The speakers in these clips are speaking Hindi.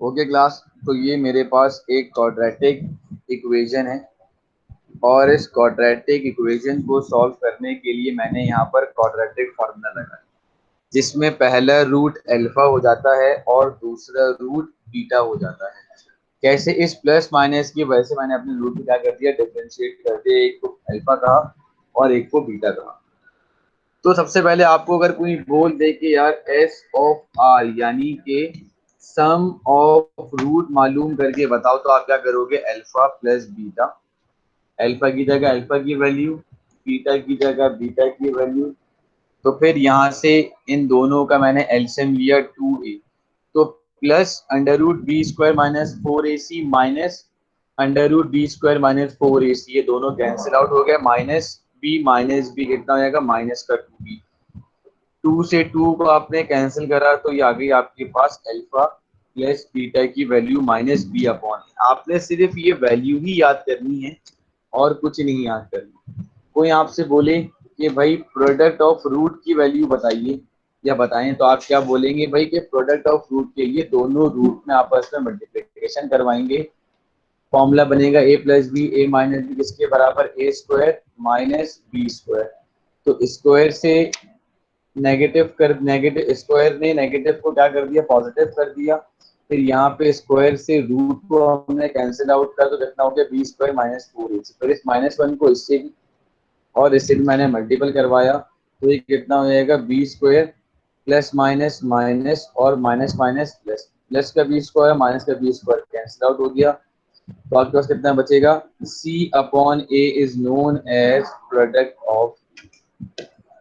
ओके क्लास, तो ये मेरे पास एक क्वाड्रेटिक इक्वेशन है और इस क्वाड्रेटिक इक्वेशन को सॉल्व करने के लिए मैंने यहाँ पर क्वाड्रेटिक फार्मूला लगाया, जिसमें पहला रूट अल्फा हो जाता है और दूसरा रूट बीटा हो जाता है। कैसे? इस प्लस माइनस की वजह से मैंने अपने रूट को क्या कर दिया, डिफरेंशिएट कर दिया, एक को अल्फा कहा और एक को बीटा कहा। तो सबसे पहले आपको अगर कोई बोल दे कि यार एस ऑफ आर यानी कि सम ऑफ रूट मालूम करके बताओ, तो आप क्या करोगे, अल्फा प्लस बीटा। अल्फा की जगह अल्फा की वैल्यू, बीटा की जगह बीटा की वैल्यू। तो फिर यहाँ से इन दोनों का मैंने एलसीएम लिया 2a, तो plus under root B square minus 4ac minus under root B square minus 4ac, ये दोनों कैंसिल आउट हो गया। माइनस बी कितना हो जाएगा, माइनस का 2b। 2 से 2 को आपने कैंसिल करा तो ये आ गई आपके पास अल्फा प्लस बीटा की वैल्यू माइनस बी अपॉन। आपने सिर्फ ये वैल्यू ही याद करनी है और कुछ नहीं याद करना। कोई आपसे बोले कि भाई प्रोडक्ट ऑफ रूट की वैल्यू बताइए या बताएं, तो आप क्या बोलेंगे भाई कि प्रोडक्ट ऑफ रूट के लिए दोनों रूट में आपस में मल्टीप्लिकेशन करवाएंगे। फॉर्मूला बनेगा ए प्लस बी, ए माइनस बी किसके बराबर, ए स्क्वायर माइनस बी स्क्वायर। तो स्क्वायर से नेगेटिव स्क्वायर ने नेगेटिव को क्या कर दिया, पॉजिटिव कर दिया। फिर यहाँ पे स्क्वायर से रूट को हमने कैंसिल आउट कर, तो कितना हो गया, बी स्क्वायर माइनस 4ac। फिर इस -1 को इससे भी और इससे भी मैंने मल्टीपल करवाया, तो ये कितना हो जाएगा, B square plus minus minus और माइनस माइनस प्लस, प्लस का बी स्क्वायर माइनस का बी स्क्वायर कैंसिल आउट हो गया। तो आपके पास कितना बचेगा, C upon A is known as product of.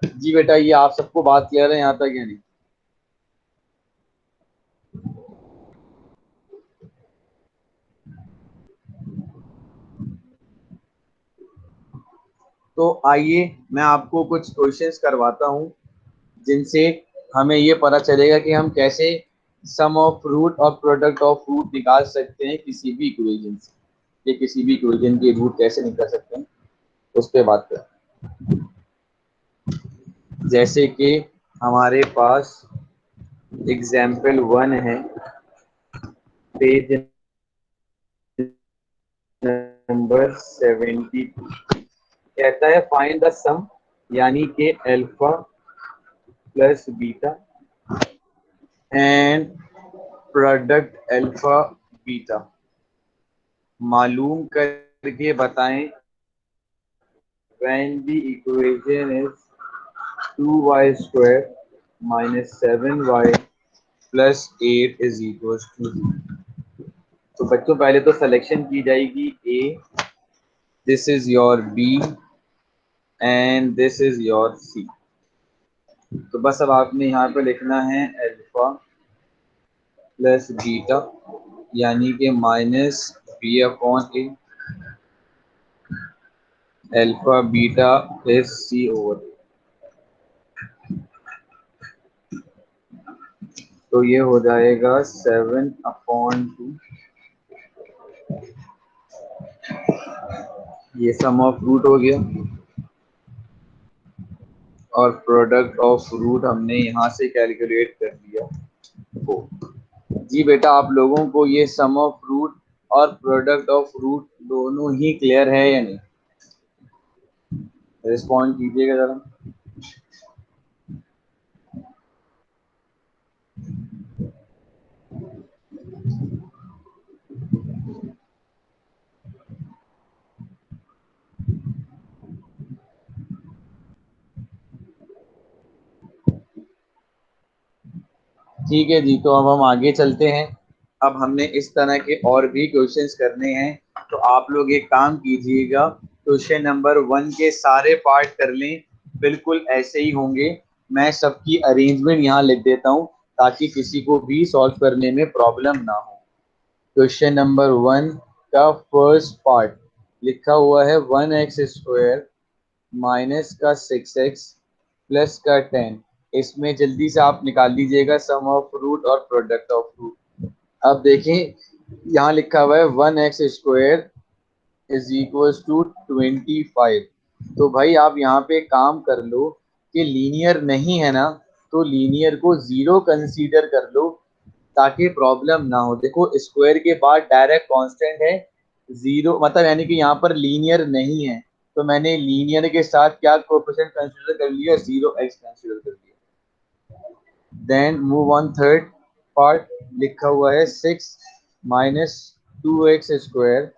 जी बेटा, ये आप सबको बात क्लियर है यहाँ तक या नहीं? तो आइए मैं आपको कुछ क्वेश्चंस करवाता हूँ जिनसे हमें ये पता चलेगा कि हम कैसे सम ऑफ रूट और प्रोडक्ट ऑफ रूट निकाल सकते हैं किसी भी इक्वेशन से, कि किसी भी इक्वेशन की रूट कैसे निकाल सकते हैं उस पर बात करें। जैसे कि हमारे पास एग्जाम्पल 1 है, पेज नंबर 72, कहता है फाइंड द सम यानी कि alpha plus beta and product alpha beta मालूम करके बताएं when the equation is 2y square minus 7y plus 8 is equals to 0। तो बच्चों पहले तो सिलेक्शन की जाएगी A, this is your B and this is your C। तो बस अब आपने यहाँ पे लिखना है अल्फा प्लस बीटा यानी कि minus B upon A, alpha beta plus C over. तो ये हो जाएगा 7/2, ये सम ऑफ रूट हो गया और प्रोडक्ट ऑफ रूट हमने यहाँ से कैलकुलेट कर लिया 4। जी बेटा, आप लोगों को ये सम ऑफ रूट और प्रोडक्ट ऑफ रूट दोनों ही क्लियर है या नहीं? रिस्पॉन्ड कीजिएगा जरा। ठीक है जी, तो अब हम आगे चलते हैं। अब हमने इस तरह के और भी क्वेश्चंस करने हैं, तो आप लोग एक काम कीजिएगा, क्वेश्चन नंबर 1 के सारे पार्ट कर लें, बिल्कुल ऐसे ही होंगे। मैं सबकी अरेंजमेंट यहाँ लिख देता हूँ ताकि किसी को भी सॉल्व करने में प्रॉब्लम ना हो। क्वेश्चन नंबर 1 का फर्स्ट पार्ट लिखा हुआ है 1x स्क्वायर माइनस का 6x प्लस का 10। इसमें जल्दी से आप निकाल लीजिएगा सम ऑफ रूट और प्रोडक्ट ऑफ रूट। अब देखें, यहाँ लिखा हुआ है 1x square is equal to 25। तो भाई आप यहाँ पे काम कर लो कि लीनियर नहीं है ना, तो लीनियर को 0 कंसीडर कर लो ताकि प्रॉब्लम ना हो। देखो स्क्वायर के बाद डायरेक्ट कांस्टेंट है 0, मतलब यानी कि यहाँ पर लीनियर नहीं है, तो मैंने लीनियर के साथ क्या कोएफिशिएंट कंसीडर कर लिया, 0x कंसीडर कर लिया। Then move on third part, लिखा हुआ है 6 minus 2x square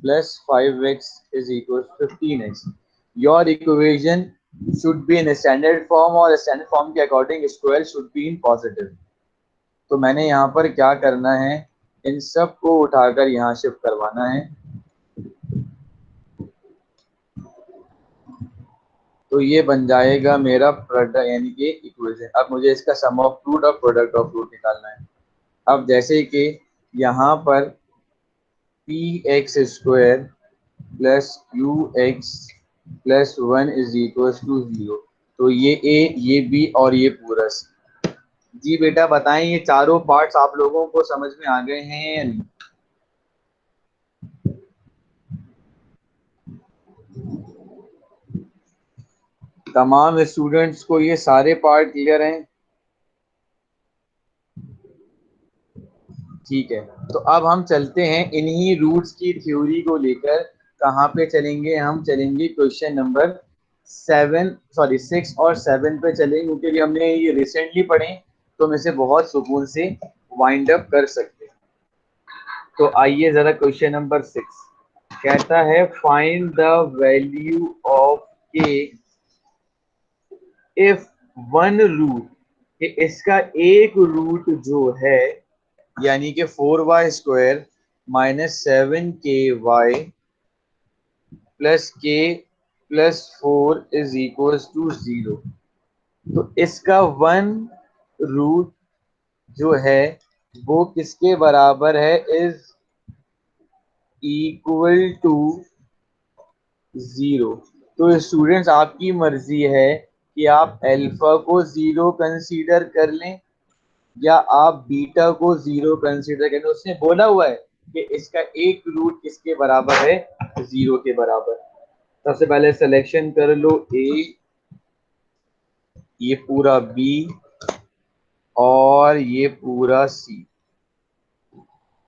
plus 5x is equal 15x। Your equation should be in standard form, और स्टैंडर्ड फॉर्म के according square should be in positive. तो मैंने यहाँ पर क्या करना है, इन सब को उठाकर यहाँ शिफ्ट करवाना है। तो ये बन जाएगा मेरा प्रोडक्ट यानी कि इक्वेशन। अब मुझे इसका सम ऑफ रूट और प्रोडक्ट ऑफ रूट निकालना है। अब जैसे कि यहाँ पर P X square plus Q X plus 1 is equal to 0, तो ये ए, ये बी और ये पूरा सी। जी बेटा बताएं, ये चारों पार्ट्स आप लोगों को समझ में आ गए हैं या नहीं? तमाम स्टूडेंट्स को ये सारे पार्ट क्लियर हैं? ठीक है, तो अब हम चलते हैं इन्हीं रूट्स की थ्योरी को लेकर। कहाँ पे चलेंगे? हम चलेंगे क्वेश्चन नंबर 6 और 7 पे चलेंगे, क्योंकि हमने ये रिसेंटली पढ़े, तो हम इसे बहुत सुकून से वाइंड अप कर सकते हैं। तो आइए जरा क्वेश्चन नंबर 6 कहता है फाइंड द वैल्यू ऑफ के इफ वन रूट, इसका एक रूट जो है यानी कि 4y square minus 7ky plus के प्लस 4 इज इक्वल टू 0। तो इसका वन रूट जो है वो किसके बराबर है, इज इक्वल टू 0। तो स्टूडेंट्स आपकी मर्जी है कि आप अल्फा को 0 कंसीडर कर लें या आप बीटा को 0 कंसीडर करें। उसने बोला हुआ है कि इसका एक रूट किसके बराबर है, 0 के बराबर। सबसे पहले सिलेक्शन कर लो ए, ये पूरा बी और ये पूरा सी।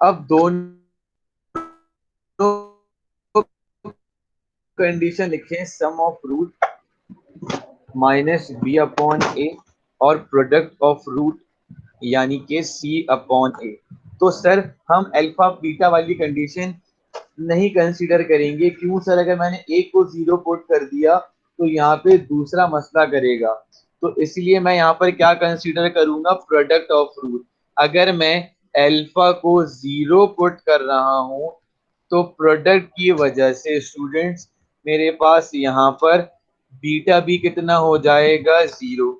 अब दोनों कंडीशन लिखे, sum of root minus B upon A और प्रोडक्ट ऑफ रूट यानी कि सी अपॉन ए। तो सर हम अल्फा बीटा वाली कंडीशन नहीं कंसीडर करेंगे। क्यों सर? अगर मैंने एक को 0 पुट कर दिया तो यहाँ पे दूसरा मसला करेगा, तो इसलिए मैं यहाँ पर क्या कंसीडर करूंगा, प्रोडक्ट ऑफ रूट। अगर मैं अल्फा को 0 पुट कर रहा हूं तो प्रोडक्ट की वजह से स्टूडेंट्स मेरे पास यहाँ पर बीटा भी कितना हो जाएगा, 0।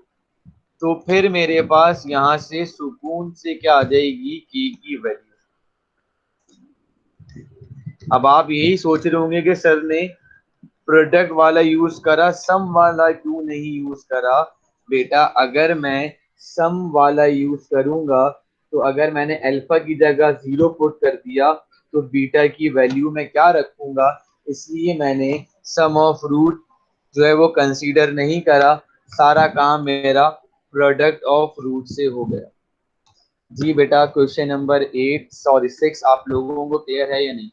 तो फिर मेरे पास यहाँ से सुकून से क्या आ जाएगी, के की वैल्यू। अब आप यही सोच रहे होंगे कि सर ने प्रोडक्ट वाला यूज करा, सम वाला क्यों नहीं यूज करा? बेटा अगर मैं सम वाला यूज करूंगा तो अगर मैंने अल्फा की जगह 0 पुट कर दिया तो बीटा की वैल्यू में क्या रखूंगा, इसलिए मैंने सम ऑफ रूट जो है वो कंसीडर नहीं करा। सारा काम मेरा प्रोडक्ट ऑफ रूट से हो गया। जी बेटा क्वेश्चन नंबर 6 आप लोगों को क्लियर है या नहीं?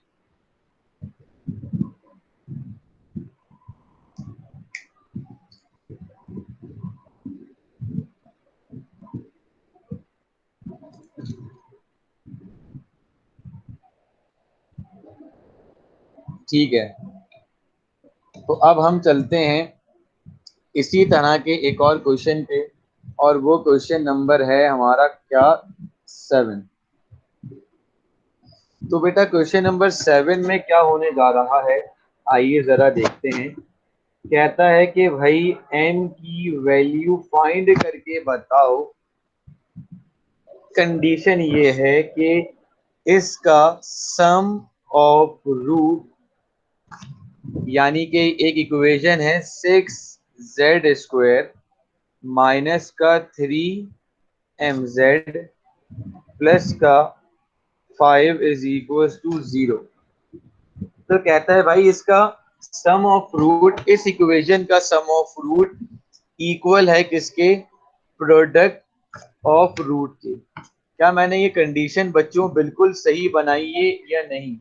ठीक है, तो अब हम चलते हैं इसी तरह के एक और क्वेश्चन पे, और वो क्वेश्चन नंबर है हमारा क्या, 7। तो बेटा क्वेश्चन नंबर 7 में क्या होने जा रहा है, आइए जरा देखते हैं। कहता है कि भाई n की वैल्यू फाइंड करके बताओ। कंडीशन ये है कि इसका सम ऑफ रूट यानी कि एक इक्वेशन है 6z स्क्वायर माइनस का 3mz प्लस का 5 इज इक्वल टू 0। तो कहता है भाई इसका सम ऑफ रूट, इस इक्वेशन का सम ऑफ रूट इक्वल है किसके, प्रोडक्ट ऑफ रूट के। क्या मैंने ये कंडीशन बच्चों बिल्कुल सही बनाई है या नहीं?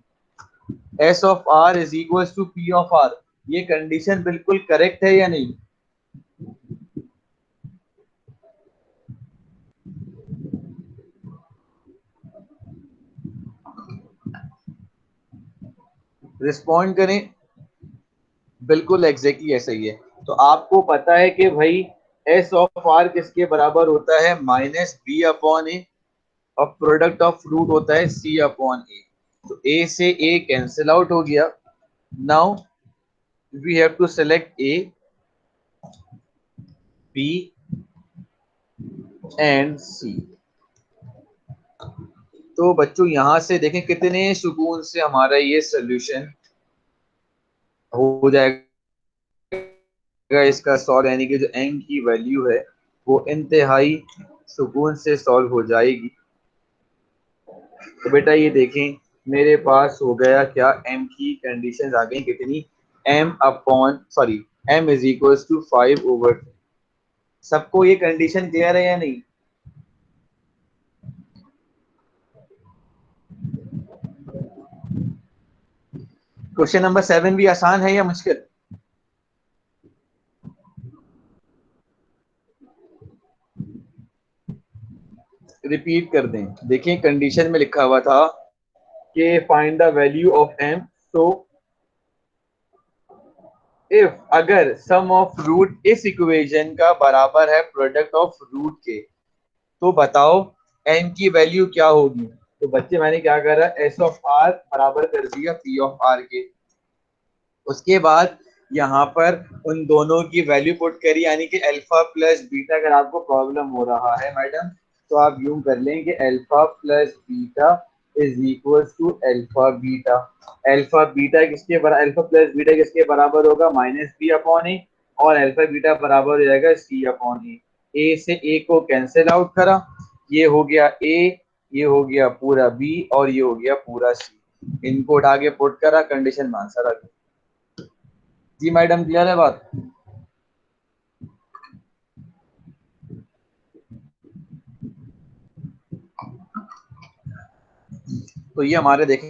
S of R is equal to P of R, ये कंडीशन बिल्कुल करेक्ट है या नहीं? रिस्पॉन्ड करें। बिल्कुल एग्जैक्टली ऐसा ही है। तो आपको पता है कि भाई एस ऑफ आर किसके बराबर होता है? माइनस बी अपॉन ए, और प्रोडक्ट ऑफ रूट होता है सी अपॉन ए। तो ए से ए कैंसिल आउट हो गया। Now we have to select A, B and C. तो बच्चों यहां से देखें कितने सुकून से हमारा ये सोल्यूशन हो जाएगा। इसका सॉल्व, यानी कि जो एन की वैल्यू है वो इंतहाई सुकून से सॉल्व हो जाएगी। तो बेटा ये देखें मेरे पास हो गया क्या, एम की कंडीशंस आ गई कितनी, एम इज इक्वल टू 5/2। सबको ये कंडीशन क्लियर है या नहीं? क्वेश्चन नंबर 7 भी आसान है या मुश्किल? रिपीट कर दें। देखिए कंडीशन में लिखा हुआ था कि find the value of M. तो इफ, अगर सम ऑफ रूट इस इक्वेशन का बराबर है प्रोडक्ट ऑफ रूट के, तो बताओ एन की वैल्यू क्या होगी। तो बच्चे मैंने क्या करा, एस ऑफ आर बराबर कर दिया पी ऑफ आर के। उसके बाद यहाँ पर उन दोनों की वैल्यू पुट करी, यानी कि अल्फा प्लस बीटा। अगर आपको प्रॉब्लम हो रहा है मैडम, तो आप यूं कर लें कि alpha plus beta is equal to alpha beta. Alpha beta किसके बराबर, अल्फा प्लस बीटा किसके बराबर होगा? माइनस बी अपॉन ए, और अल्फा बीटा बराबर हो जाएगा सी अपॉन ए। ए से ए को कैंसिल आउट करा, ये हो गया ए, ये हो गया पूरा बी, और ये हो गया पूरा सी। इनको उठा के पुट करा, कंडीशन में आंसर आ गया। जी मैडम, क्लियर है बात? तो ये हमारे देखें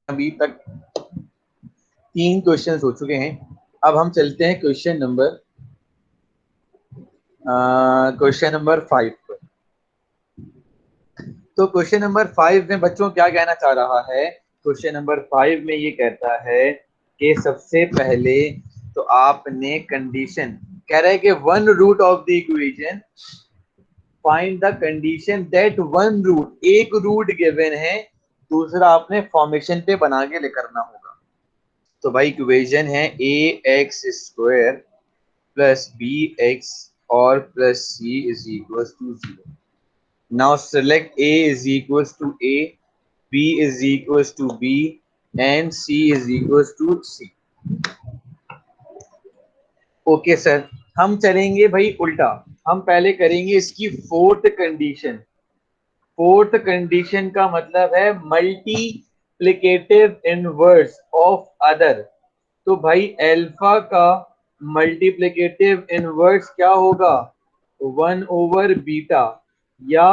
अभी तक 3 क्वेश्चन हो चुके हैं। अब हम चलते हैं क्वेश्चन नंबर 5 पर। तो क्वेश्चन नंबर 5 में बच्चों क्या कहना चाह रहा है? क्वेश्चन नंबर 5 में ये कहता है कि सबसे पहले तो आपने कंडीशन, कह रहा है कि one root of the equation, find the condition that one root, एक रूट गिवन है, दूसरा आपने फॉर्मेशन पे बना के करना होगा। तो भाई इक्वेशन है A X square plus B X और plus C is equal to 0। Now select A is equal to A, B is equal to B and C is equal to C. Okay sir, हम चलेंगे भाई उल्टा। हम पहले करेंगे इसकी फोर्थ कंडीशन। फोर्थ कंडीशन का मतलब है मल्टीप्लिकेटिव इनवर्स ऑफ अदर। तो भाई अल्फा का मल्टीप्लिकेटिव इनवर्स क्या होगा? 1/बीटा। या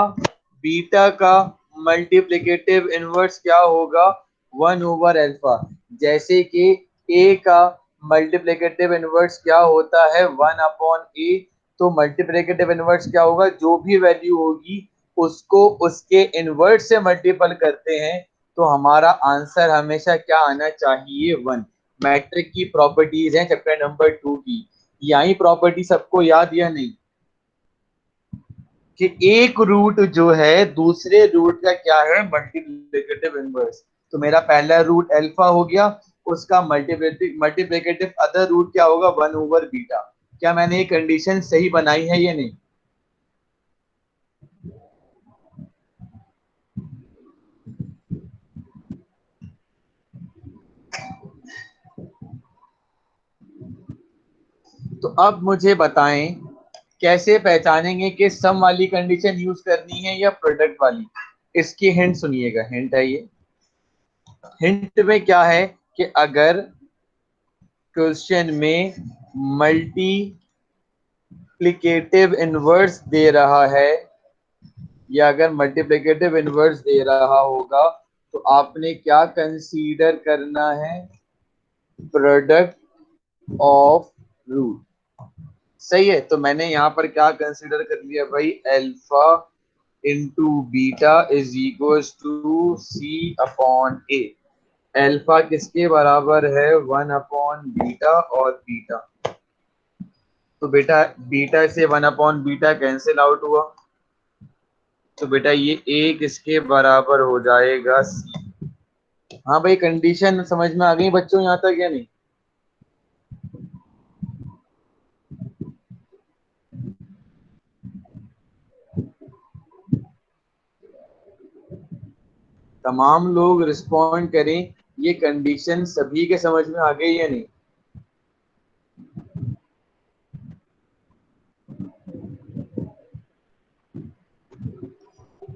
बीटा का मल्टीप्लिकेटिव इनवर्स क्या होगा? 1/अल्फा। जैसे कि ए का मल्टीप्लिकेटिव इनवर्स क्या होता है? 1/ए। तो मल्टीप्लिकेटिव इनवर्स क्या होगा? जो भी वैल्यू होगी उसको उसके इनवर्स से मल्टीपल करते हैं, तो हमारा आंसर हमेशा क्या आना चाहिए? 1। मैट्रिक की प्रॉपर्टीज है चैप्टर नंबर 2 की। यही प्रॉपर्टी सबको याद या नहीं, कि एक रूट जो है दूसरे रूट का क्या है? Multiplicative inverse. तो मेरा पहला रूट अल्फा हो गया, उसका मल्टीप्लिकेटिव अदर रूट क्या होगा? 1/बीटा। क्या मैंने ये कंडीशन सही बनाई है या नहीं? तो अब मुझे बताएं कैसे पहचानेंगे कि सम वाली कंडीशन यूज करनी है या प्रोडक्ट वाली। इसकी हिंट सुनिएगा, हिंट है ये। हिंट में क्या है कि अगर क्वेश्चन में मल्टीप्लिकेटिव इनवर्स दे रहा है, या अगर मल्टीप्लिकेटिव इनवर्स दे रहा होगा तो आपने क्या कंसीडर करना है, प्रोडक्ट ऑफ रूट। सही है, तो मैंने यहाँ पर क्या कंसीडर कर लिया भाई, alpha into beta is equal to C upon A. Alpha किसके बराबर है, 1/बीटा, और बीटा, तो बेटा बीटा से 1/बीटा कैंसिल आउट हुआ, तो बेटा ये ए किसके बराबर हो जाएगा, सी। हाँ भाई, कंडीशन समझ में आ गई बच्चों यहाँ तक या नहीं? तमाम लोग रिस्पॉन्ड करें, ये कंडीशन सभी के समझ में आ गई या नहीं?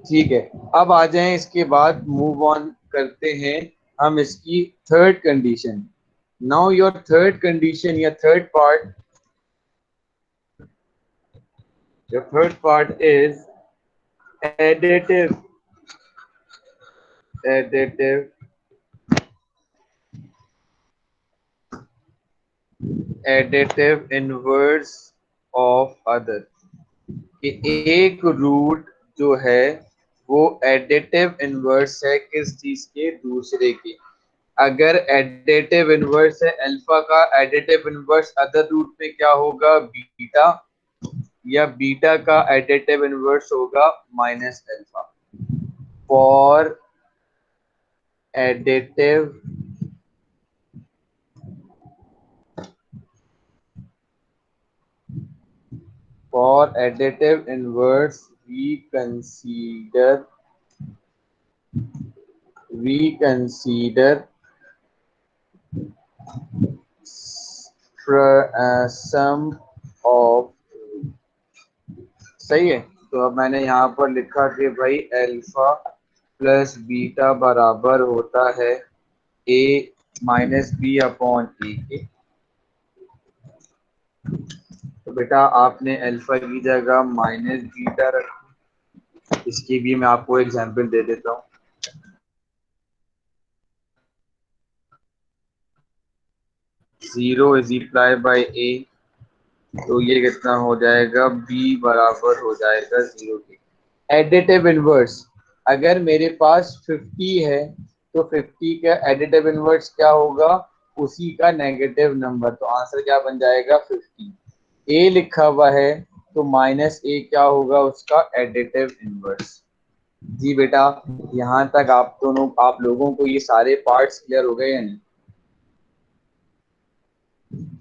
ठीक है, अब आ जाएं, इसके बाद मूव ऑन करते हैं हम इसकी third condition. Now your third condition या third part, your third part is additive additive additive inverse of other, कि एक रूट जो है वो एडिटिव इनवर्स है किस चीज के, दूसरे के। अगर एडिटिव इनवर्स है अल्फा का, एडिटिव इनवर्स अदर रूट में क्या होगा, बीटा, या बीटा का एडिटिव इनवर्स होगा minus alpha. For additive inverse we consider sum of, सही है। तो अब मैंने यहाँ पर लिखा कि भाई अल्फा प्लस बीटा बराबर होता है ए माइनस बी अपॉन ए के। तो बेटा आपने अल्फा की जगह माइनस बीटा रखा, इसकी भी मैं आपको एग्जांपल दे देता हूँ। जीरो इज इक्वल बाई ए, तो ये कितना हो जाएगा, b बराबर हो जाएगा 0 के। एडिटिव इनवर्स, अगर मेरे पास 50 है तो 50 का एडिटिव इनवर्स क्या होगा, उसी का नेगेटिव नंबर, तो आंसर क्या बन जाएगा, 50। ए लिखा हुआ है तो माइनस ए क्या होगा, उसका एडिटिव इनवर्स। जी बेटा, यहाँ तक आप लोगों को ये सारे पार्ट्स क्लियर हो गए या नहीं?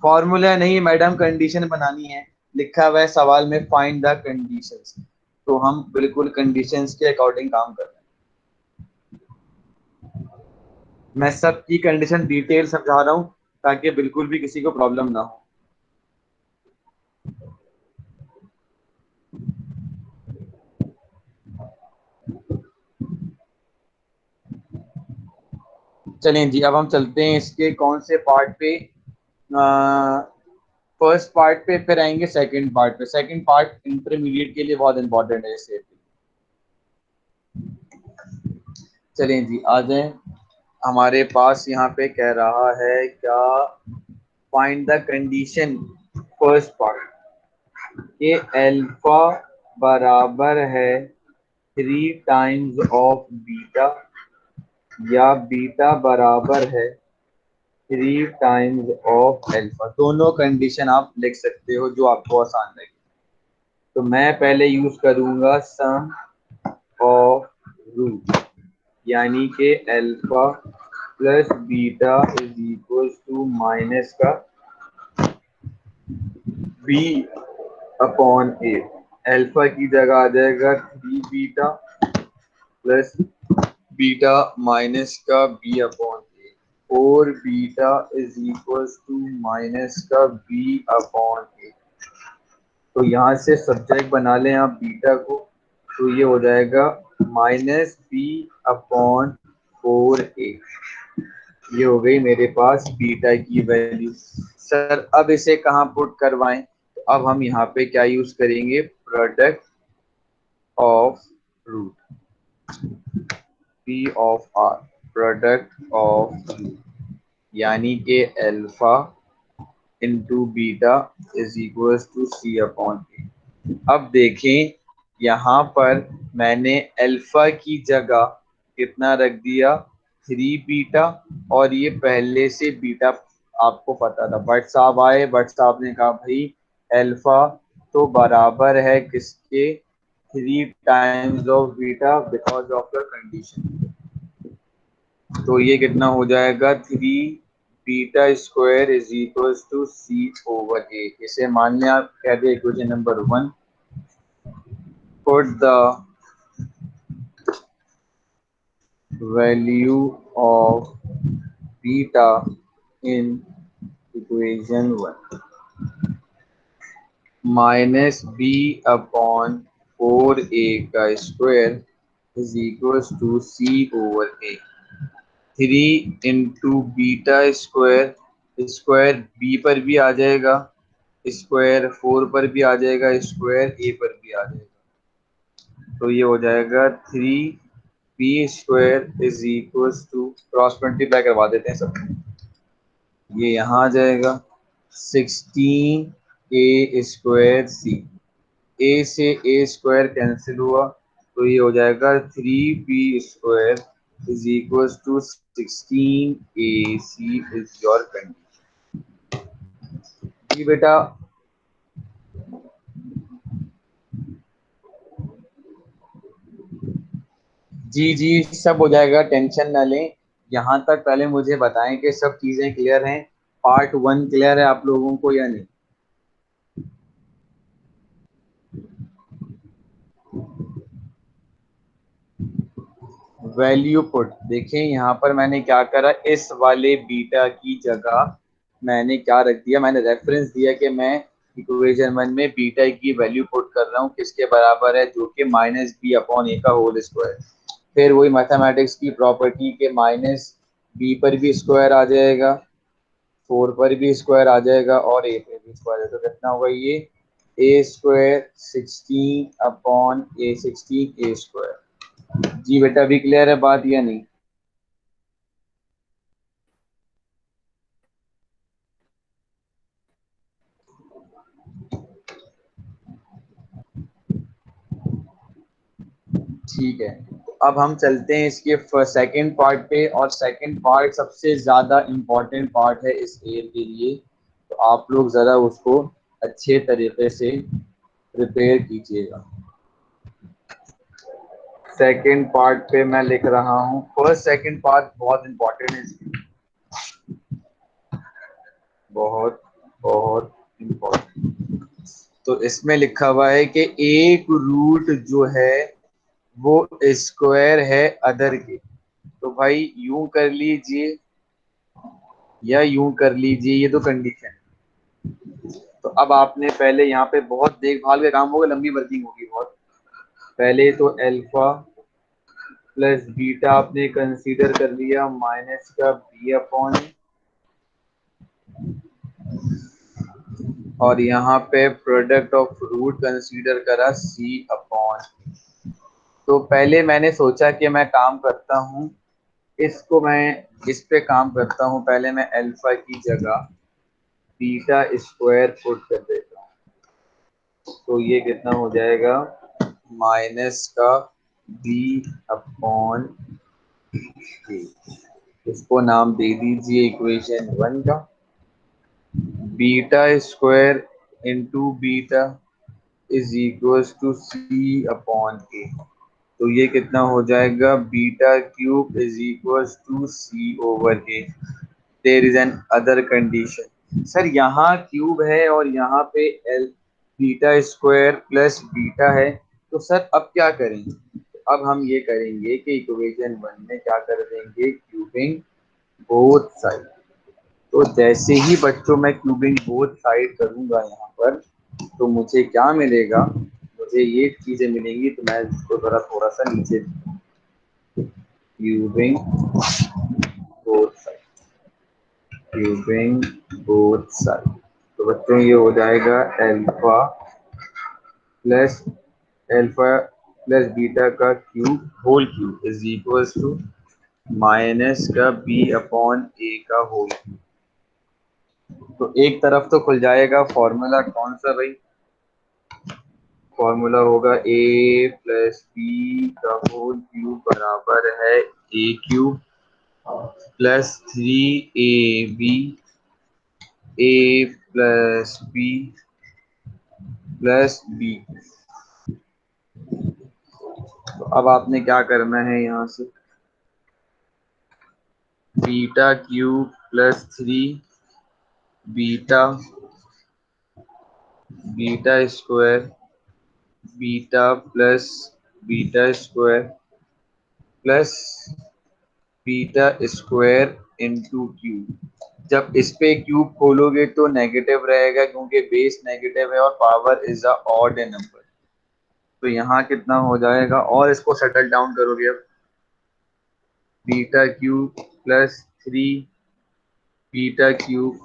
फॉर्मूला नहीं मैडम, कंडीशन बनानी है, लिखा हुआ है सवाल में फाइंड द कंडीशंस, तो हम बिल्कुल कंडीशंस के अकॉर्डिंग काम कर रहे हैं। मैं सबकी कंडीशन डिटेल समझा रहा हूँ ताकि बिल्कुल भी किसी को प्रॉब्लम ना हो। चलें जी, अब हम चलते हैं इसके कौन से पार्ट पे, फर्स्ट पार्ट पे, फिर आएंगे सेकंड पार्ट पे। सेकंड पार्ट इंटरमीडिएट के लिए बहुत इंपॉर्टेंट है इससे। चलें जी, आ जाएं, हमारे पास यहाँ पे कह रहा है क्या, find the condition, first part, ये अल्फा बराबर है 3 टाइम्स ऑफ बीटा, या बीटा बराबर है 3 टाइम्स ऑफ अल्फा। दोनों कंडीशन आप लिख सकते हो जो आपको आसान लगे। तो मैं पहले यूज करूंगा सम ऑफ रूट, यानी कि alpha plus beta is equal to minus का बी अपॉन ए। अल्फा की जगह आ जाएगा 3 बीटा प्लस बीटा माइनस का B upon A. 4 beta is equal to minus का बी अपॉन ए। तो यहाँ से सब्जेक्ट बना लें आप बीटा को, तो ये हो जाएगा माइनस बी अपॉन 4 ए। ये हो गई मेरे पास बीटा की वैल्यू। सर अब इसे कहाँ पुट करवाएं, तो अब हम यहाँ पे क्या यूज करेंगे, product of root P of R product of U, यानी कि alpha into beta is equal to C upon A. अब देखें यहाँ पर मैंने अल्फा की जगह कितना रख दिया, 3 बीटा, और ये पहले से बीटा आपको पता था। बट साहब आए, बट साहब ने कहा भाई अल्फा तो बराबर है किसके, 3 times of beta because of the condition. तो ये कितना हो जाएगा, 3 beta square is equal to C over A. इसे मान लिया, आप कह दे equation number 1। put the value of beta in equation 1 minus B upon 4a का square is equal to C over A. 3 into beta square, square B पर भी आ जाएगा, स्क्वायर 4 पर भी आ जाएगा, स्क्वायर ए पर भी आ जाएगा। तो ये हो जाएगा 3b square is equal to, cross multiply करवा देते हैं सब। ये यहाँ आ जाएगा 16a स्क्वायर सी, ए से ए स्क्वायर कैंसिल हुआ, तो ये हो जाएगा 3b square is equal to 16ac is your condition. जी बेटा, जी जी सब हो जाएगा, टेंशन ना लें। यहाँ तक पहले मुझे बताएं कि सब चीजें क्लियर हैं, पार्ट 1 क्लियर है आप लोगों को या नहीं। वैल्यू पुट देखें, यहाँ पर मैंने क्या करा, इस वाले बीटा की जगह मैंने क्या रख दिया, मैंने रेफरेंस दिया कि मैं इक्वेशन 1 में बीटा की वैल्यू पुट कर रहा हूँ किसके बराबर है, जो कि माइनस बी अपॉन ए का होल स्क्वायर। फिर वही मैथमेटिक्स की प्रॉपर्टी के माइनस बी पर भी स्क्वायर आ जाएगा, 4 पर भी स्क्वायर आ जाएगा, और ए पर भी स्क्वायर है, तो कितना होगा ये, ए स्क्वायर 16 अपॉन ए 16 ए स्क्वायर। जी बेटा, अभी क्लियर है बात या नहीं। ठीक है, तो अब हम चलते हैं इसके सेकंड पार्ट पे, और सेकंड पार्ट सबसे ज़्यादा इम्पोर्टेंट पार्ट है इस ईयर के लिए, तो आप लोग ज़रा उसको अच्छे तरीके से प्रिपेयर कीजिएगा। सेकंड पार्ट पे मैं लिख रहा हूँ, फर्स्ट सेकंड पार्ट बहुत इम्पोर्टेंट है इसकी, बहुत बहुत इम्पोर्टेंट। तो इसमें लिखा हुआ है कि एक रूट जो है वो स्क्वायर है अदर के। तो भाई यूं कर लीजिए या यूं कर लीजिए, ये तो कंडीशन। तो अब आपने पहले यहाँ पे बहुत देखभाल का काम होगा, लंबी वर्किंग होगी बहुत। पहले तो अल्फा प्लस बीटा आपने कंसीडर कर लिया, माइनस का बी अपॉन, और यहाँ पे प्रोडक्ट ऑफ रूट कंसीडर करा सी अपॉन। तो पहले मैंने सोचा कि मैं काम करता हूँ, इसको मैं इस पे काम करता हूँ, पहले मैं अल्फा की जगह बीटा स्क्वायर पुट कर देता हूँ। तो ये कितना हो जाएगा, माइनस का बी अपॉन ए, इसको नाम दे दीजिए इक्वेशन 1 का। Beta square into beta is equal to C upon A. तो ये कितना हो जाएगा, beta cube is equal to C over A. There is an other condition. Sir यहाँ क्यूब है और यहाँ पे L beta square plus beta है, तो सर अब क्या करेंगे, अब हम ये करेंगे कि इक्वेशन 1 में क्या कर देंगे, क्यूबिंग बोथ साइड। तो जैसे ही बच्चों मैं क्यूबिंग बोथ साइड करूंगा यहाँ पर, तो मुझे क्या मिलेगा, मुझे ये चीजें मिलेंगी। तो मैं इसको जरा थोड़ा सा नीचे, cubing both side, cubing both side. तो बच्चों ये हो जाएगा alpha plus alpha plus beta का cube whole cube is equals to minus का बी अपॉन ए का होल क्यूब। तो एक तरफ तो खुल जाएगा, फॉर्मूला कौन सा भाई? फॉर्मूला होगा ए प्लस बी का होल क्यूब बराबर है ए क्यूब प्लस 3ab ए प्लस बी प्लस बी। तो अब आपने क्या करना है, यहाँ से beta cube plus 3 beta beta square beta plus beta square plus beta square into cube. जब इस पे क्यूब खोलोगे तो नेगेटिव रहेगा, क्योंकि बेस नेगेटिव है और power is a odd number. तो यहाँ कितना हो जाएगा, और इसको सेटल डाउन करोगे अब, beta cube plus 3 beta cube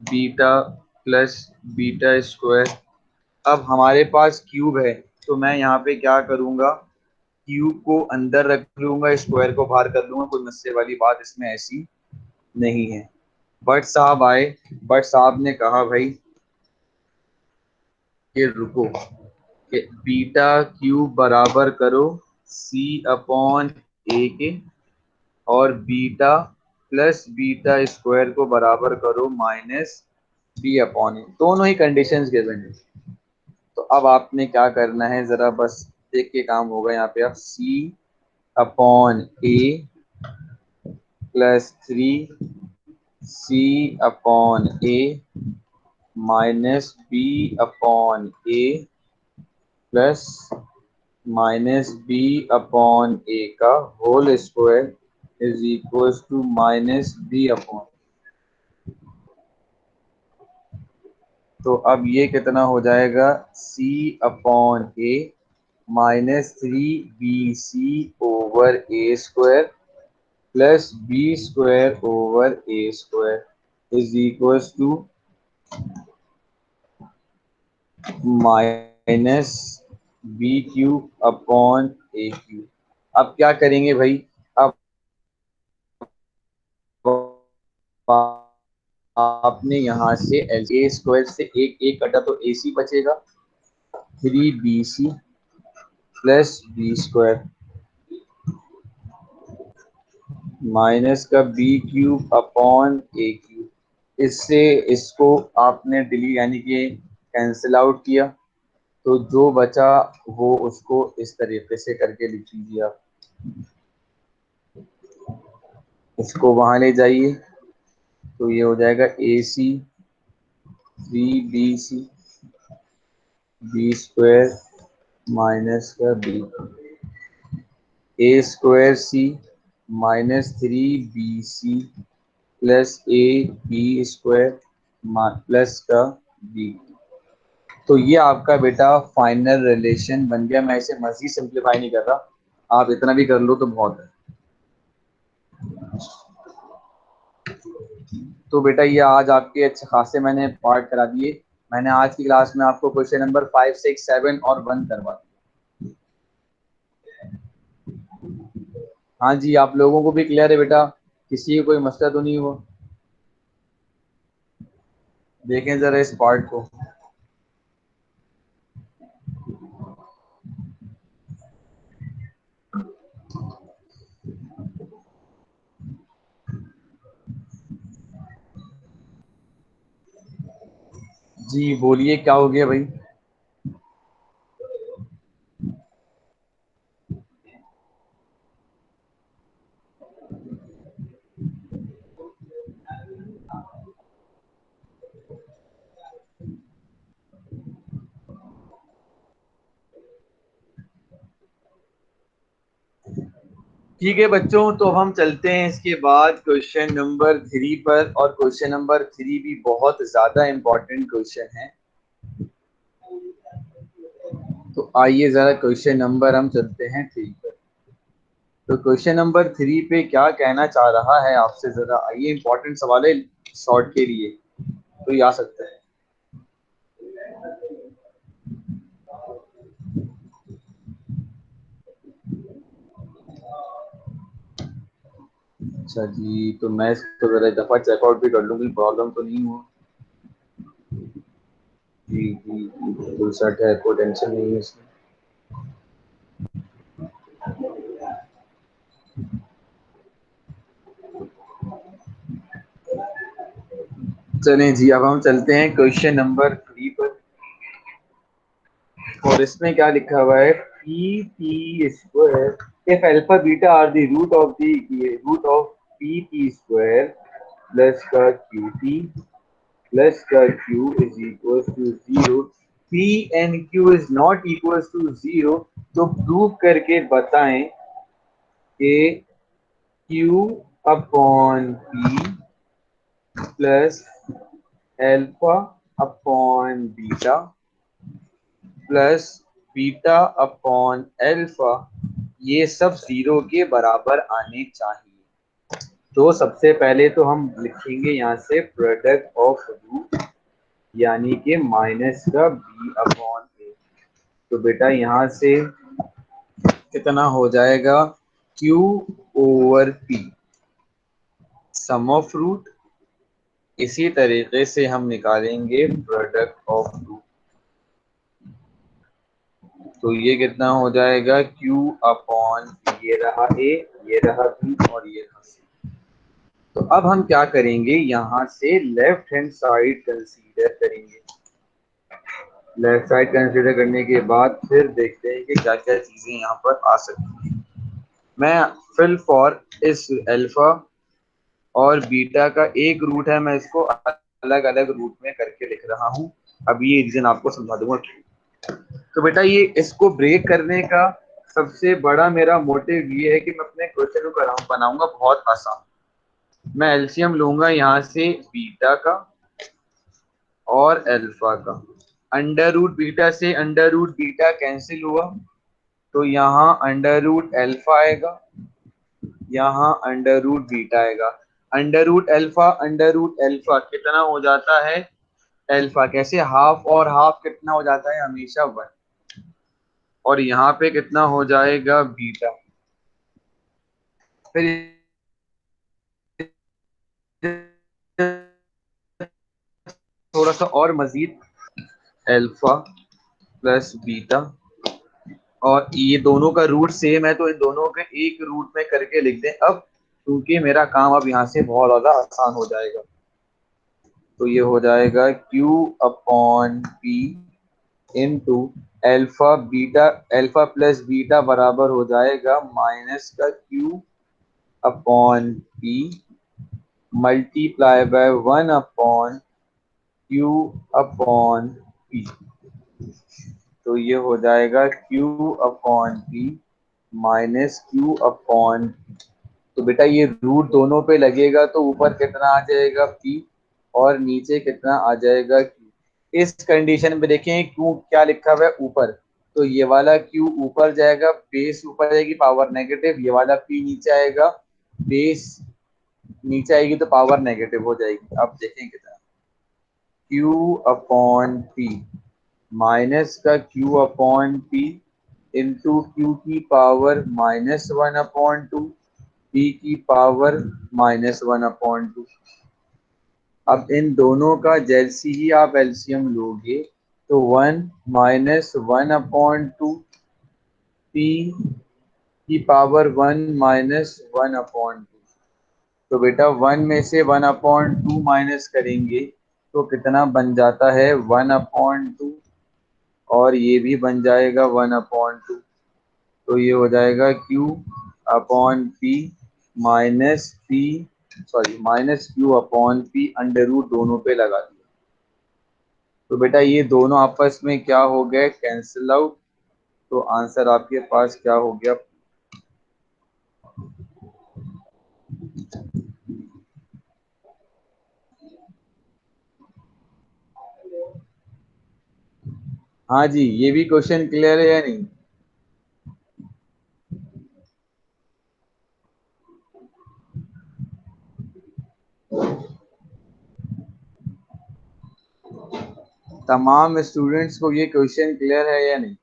beta plus beta square. अब हमारे पास क्यूब है, तो मैं यहाँ पे क्या करूँगा, क्यूब को अंदर रख लूंगा, स्क्वायर को बाहर कर लूंगा। कोई मसले वाली बात इसमें ऐसी नहीं है। बट साहब आए, बट साहब ने कहा भाई कि रुको, कि बीटा क्यूब बराबर करो सी अपॉन ए के, और बीटा प्लस बीटा स्क्वायर को बराबर करो माइनस बी अपॉन ए। दोनों ही कंडीशंस गिवन है। तो अब आपने क्या करना है, जरा बस देख के काम होगा। यहाँ पे आप c upon a plus 3 c upon a minus B upon a plus minus B upon a का whole square is equal to minus B upon. तो अब ये कितना हो जाएगा, c upon a minus 3bc over a square plus B square over a square is equal to minus b cube upon A cube. अब क्या करेंगे भाई, अब आपने यहाँ से ए स्क्वायर से एक एक कटा तो ए सी बचेगा, 3bc plus B square minus का बी क्यूब अपॉन ए क्यूब। इससे इसको आपने डिलीट यानी कि कैंसिल आउट किया, तो जो बचा वो उसको इस तरीके से करके लिख लीजिए आप। इसको वहां ले जाइए, तो ये हो जाएगा A C 3bc B square minus का B A square C minus 3bc plus A B square plus का बी। तो ये आपका बेटा फाइनल रिलेशन बन गया। मैं इसे मजीद सिंप्लीफाई नहीं कर रहा, आप इतना भी कर लो तो बहुत है। तो बेटा ये आज आपके अच्छे खासे मैंने पार्ट करा दिए। मैंने आज की क्लास में आपको क्वेश्चन नंबर 5, 6, 7 और 1 करवा दिया। हाँ जी, आप लोगों को भी क्लियर है बेटा? किसी को कोई मसला तो नहीं हुआ? देखें जरा इस पार्ट को। जी बोलिए, क्या हो गया भाई? ठीक है बच्चों, तो अब हम चलते हैं इसके बाद क्वेश्चन नंबर 3 पर। और क्वेश्चन नंबर 3 भी बहुत ज्यादा इंपॉर्टेंट क्वेश्चन है। तो आइए जरा क्वेश्चन नंबर हम चलते हैं 3 पर। तो क्वेश्चन नंबर 3 पे क्या कहना चाह रहा है आपसे, जरा आइए, इंपॉर्टेंट सवाल है शॉर्ट के लिए, तो ये आ सकता है। अच्छा जी, तो मैं इसको जरा एक दफा चेकआउट भी कर लूँ, कोई प्रॉब्लम तो नहीं हुआ। जी जी जी, बिल्कुल सेट है, कोई टेंशन नहीं है इसमें। चलें जी, अब हम चलते हैं क्वेश्चन नंबर 3 पर। और इसमें क्या लिखा हुआ है, P P square if alpha beta are the root of P P square plus का क्यू पी प्लस का Q is equal to zero, P and Q is not equal to zero, तो प्रूव करके बताएं कि Q upon P plus alpha upon beta plus beta upon alpha ये सब जीरो के बराबर आने चाहिए। तो सबसे पहले तो हम लिखेंगे यहाँ से प्रोडक्ट ऑफ रूट, यानी कि माइनस का बी अपॉन ए। तो बेटा यहाँ से कितना हो जाएगा, Q over P sum of root. इसी तरीके से हम निकालेंगे प्रोडक्ट ऑफ रूट, तो ये कितना हो जाएगा, Q अपॉन ये रहा A, ये रहा B और ये रहा C। तो अब हम क्या करेंगे, यहाँ से लेफ्ट हैंड साइड कंसीडर करेंगे। लेफ्ट साइड कंसीडर करने के बाद फिर देखते हैं कि क्या क्या चीजें यहाँ पर आ सकती हैं। मैं फिल फॉर इस अल्फा और बीटा का एक रूट है, मैं इसको अलग अलग रूट में करके लिख रहा हूँ। अब ये रीजन आपको समझा दूंगा। तो बेटा ये इसको ब्रेक करने का सबसे बड़ा मेरा मोटिव ये है कि मैं अपने क्वेश्चन को बनाऊंगा बहुत आसान। मैं एलसीएम लूंगा यहाँ से बीटा का और अल्फा का। अंडर रूट बीटा से अंडर रूट बीटा कैंसिल हुआ, तो यहाँ अंडर रूट अल्फा आएगा, यहाँ अंडर रूट बीटा आएगा। अंडर रूट अल्फा कितना हो जाता है, अल्फा कैसे हाफ और हाफ कितना हो जाता है हमेशा वन, और यहाँ पे कितना हो जाएगा बीटा। फिर थोड़ा सा और मजीद, अल्फा प्लस बीटा, और ये दोनों का रूट सेम है तो इन दोनों के एक रूट में करके लिख दें अब, क्योंकि मेरा काम अब यहाँ से बहुत ज्यादा आसान हो जाएगा। तो ये हो जाएगा Q upon P into alpha plus beta बराबर हो जाएगा माइनस का Q upon P multiply by 1 upon Q upon P. तो ये हो जाएगा Q upon P minus Q upon, तो बेटा ये रूट दोनों पे लगेगा तो ऊपर कितना आ जाएगा P और नीचे कितना आ जाएगा Q। इस कंडीशन में देखें Q क्या लिखा हुआ है ऊपर, तो ये वाला Q ऊपर जाएगा, बेस ऊपर जाएगी पावर नेगेटिव, ये वाला P नीचे आएगा, बेस नीचे आएगी तो पावर नेगेटिव हो जाएगी। अब देखें कितना, Q अपॉन P माइनस का Q upon P into Q की power minus 1 upon two, P की पावर माइनस 1 अपॉन टू। अब इन दोनों का जैसे ही आप एलसीएम लोगे तो 1 माइनस 1 अपॉन टू, पी की पावर 1 माइनस 1 अपॉन टू। तो बेटा 1 में से 1 अपॉन टू माइनस करेंगे तो कितना बन जाता है 1 अपॉन टू, और ये भी बन जाएगा 1 अपॉन टू। तो ये हो जाएगा Q upon P minus P, sorry minus Q upon P under root दोनों पे लगा दिया। तो बेटा ये दोनों आपस में क्या हो गए, कैंसिल आउट। तो आंसर आपके पास क्या हो गया, हाँ जी, ये भी क्वेश्चन क्लियर है या नहीं। तमाम स्टूडेंट्स को ये क्वेश्चन क्लियर है या नहीं।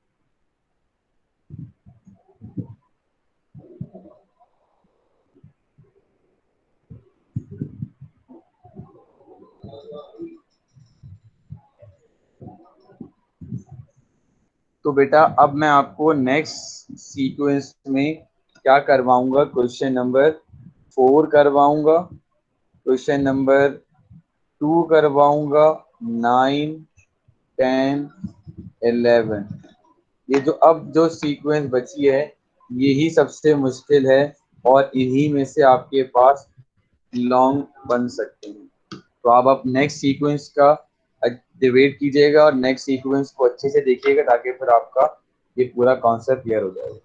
तो बेटा अब मैं आपको नेक्स्ट सीक्वेंस में क्या करवाऊंगा, क्वेश्चन नंबर 4 करवाऊंगा, क्वेश्चन नंबर 2 करवाऊंगा, 9, 10, 11। ये जो अब जो सीक्वेंस बची है यही सबसे मुश्किल है और इन्हीं में से आपके पास लॉन्ग बन सकते हैं। तो आप नेक्स्ट सीक्वेंस का डिबेट कीजिएगा और नेक्स्ट सीक्वेंस को अच्छे से देखिएगा ताकि फिर आपका ये पूरा कॉन्सेप्ट क्लियर हो जाएगा।